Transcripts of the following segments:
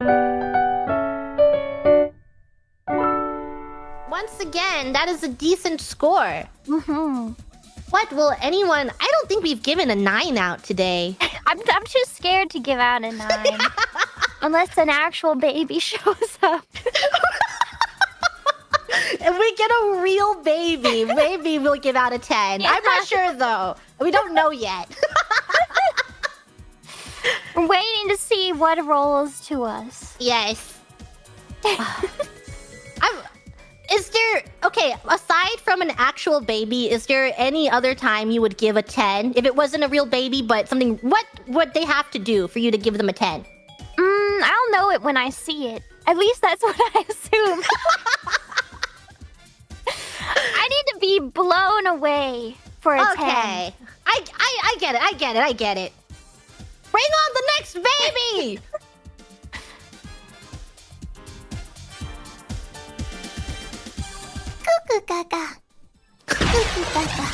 Once again, that is a decent score. Mm-hmm. What will anyone... I don't think we've given a 9 out today. I'm too scared to give out a 9. Unless an actual baby shows up. If we get a real baby, maybe we'll give out a 10. Yeah. I'm not sure, though. We don't know yet. We're waiting to see what rolls to us. Yes. Is there... Okay, aside from an actual baby, is there any other time you would give a 10? If it wasn't a real baby, but something... What would they have to do for you to give them a 10? I'll know it when I see it. At least that's what I assume. I need to be blown away for a 10. Okay. I get it. I get it. Bring on the next baby! Cuckoo gaga. Cuckoo gaga.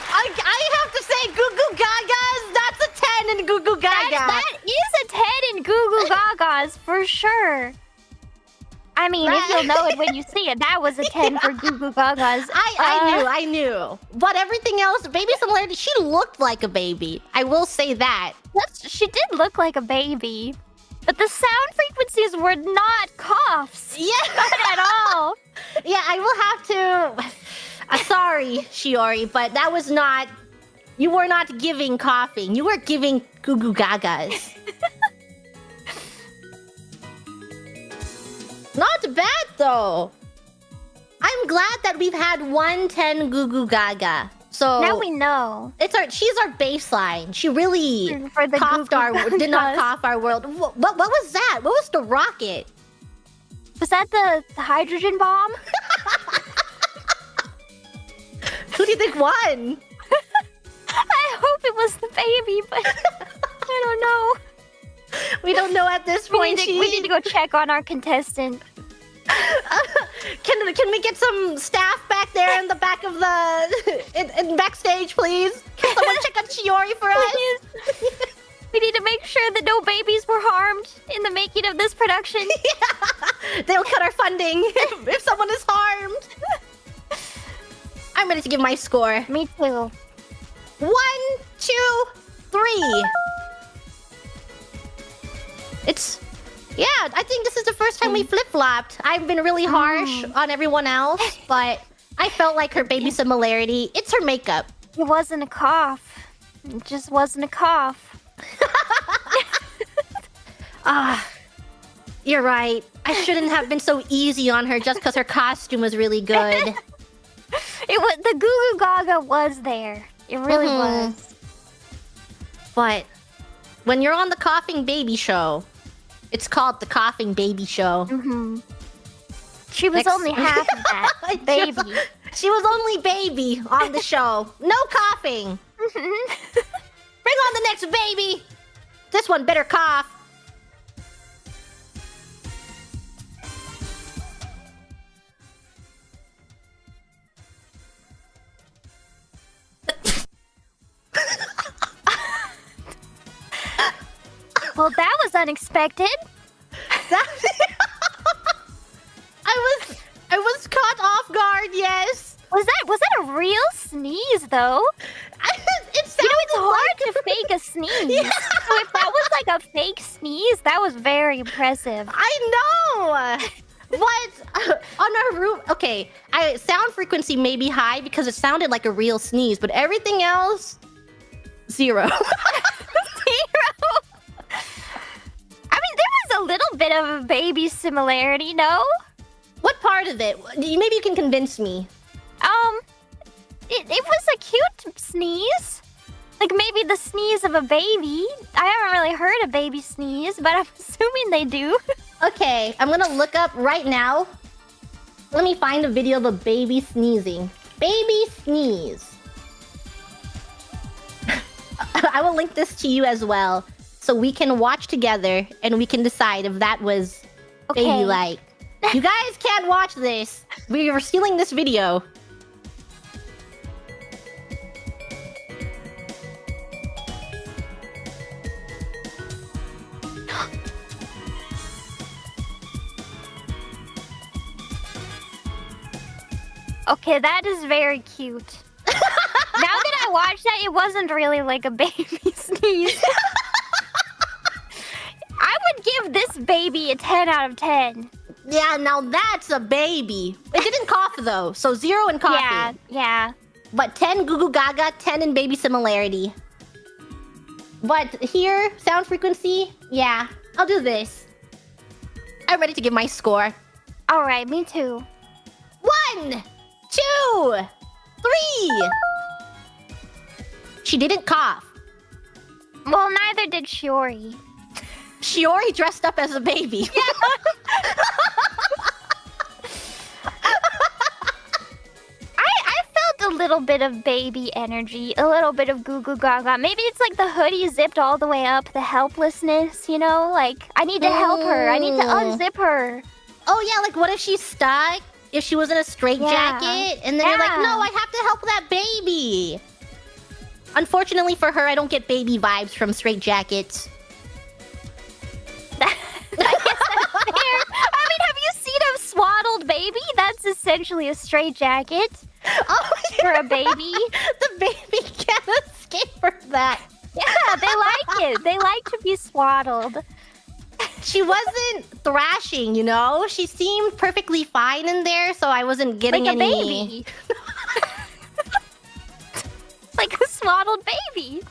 I have to say, Goo Goo Gagas, that's a 10 in Goo Goo Gaga. That is a 10 in Goo Goo Gagas, for sure. I mean, if you'll know it when you see it, that was a 10 for Goo Goo Gagas. I knew. But everything else, baby similarity, she looked like a baby. I will say that. She did look like a baby. But the sound frequencies were not coughs. Yeah. Not at all. Yeah, I will have to... sorry, Shiori, but that was not... You were not giving coughing. You were giving Goo Goo Gagas. Not bad, though. I'm glad that we've had 110 Goo Goo Gaga. So now we know. She's our baseline. She really did not cough our world. What was that? What was the rocket? Was that the hydrogen bomb? Who do you think won? I hope it was the baby, but I don't know. We don't know at this point. We need to go check on our contestant. Can we get some staff back there in the back of the in backstage, please? Can someone check on Shiori for us? We need to make sure that no babies were harmed in the making of this production. Yeah. They'll cut our funding if someone is harmed. I'm ready to give my score. Me too. 1, 2, 3. Yeah, I think this is the first time we flip-flopped. I've been really harsh on everyone else, but I felt like her baby similarity. It's her makeup. It wasn't a cough. It just wasn't a cough. You're right. I shouldn't have been so easy on her just because her costume was really good. The Goo Goo Gaga was there. It really was. But when you're on the Coughing Baby Show, it's called the Coughing Baby Show. She was only half of that, baby. She was only baby on the show. No coughing. Bring on the next baby. This one better cough. Well, that was unexpected. I was caught off guard, yes. Was that a real sneeze, though? It sounded it's hard to fake a sneeze. Yeah. So if that was like a fake sneeze, that was very impressive. I know. But on our room, okay, sound frequency may be high because it sounded like a real sneeze, but everything else, 0. 0. I mean, there was a little bit of a baby similarity, no? What part of it? Maybe you can convince me. It was a cute sneeze. Like maybe the sneeze of a baby. I haven't really heard a baby sneeze, but I'm assuming they do. Okay, I'm gonna look up right now. Let me find a video of a baby sneezing. Baby sneeze. I will link this to you as well, so we can watch together and we can decide if that was baby-like. You guys can't watch this. We are stealing this video. Okay, that is very cute. Now that I watched that, it wasn't really like a baby sneeze. I would give this baby a 10 out of 10. Yeah, now that's a baby. It didn't cough though, so 0 in coughing. Yeah, yeah. But 10 goo goo gaga, 10 in baby similarity. But here, sound frequency, yeah, I'll do this. I'm ready to give my score. All right, me too. 1, 2, 3. She didn't cough. Well, neither did Shiori. Shiori dressed up as a baby. Yeah. I felt a little bit of baby energy, a little bit of goo goo gaga. Maybe it's like the hoodie zipped all the way up, the helplessness, you know? Like, I need to help her. I need to unzip her. Oh, yeah, like what if she's stuck? If she was in a straitjacket? And then you're like, no, I have to help that baby. Unfortunately for her, I don't get baby vibes from straitjackets. I guess that's fair. I mean, have you seen a swaddled baby? That's essentially a straitjacket for a baby. The baby can't escape from that. Yeah, they like it. They like to be swaddled. She wasn't thrashing, you know? She seemed perfectly fine in there, so I wasn't getting like a any... baby. Like a swaddled baby.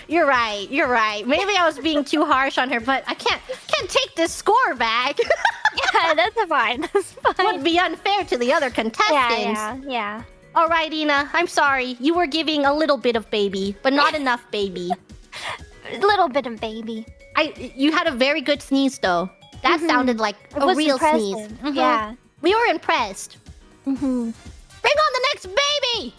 You're right. You're right. Maybe I was being too harsh on her, but I can't take this score back. Yeah, that's fine. That's fine. Would be unfair to the other contestants. Yeah. All right, Ina. I'm sorry. You were giving a little bit of baby, but not enough baby. A little bit of baby. You had a very good sneeze, though. That sounded like a real sneeze. Yeah. We were impressed. Mm-hmm. Bring on the next baby!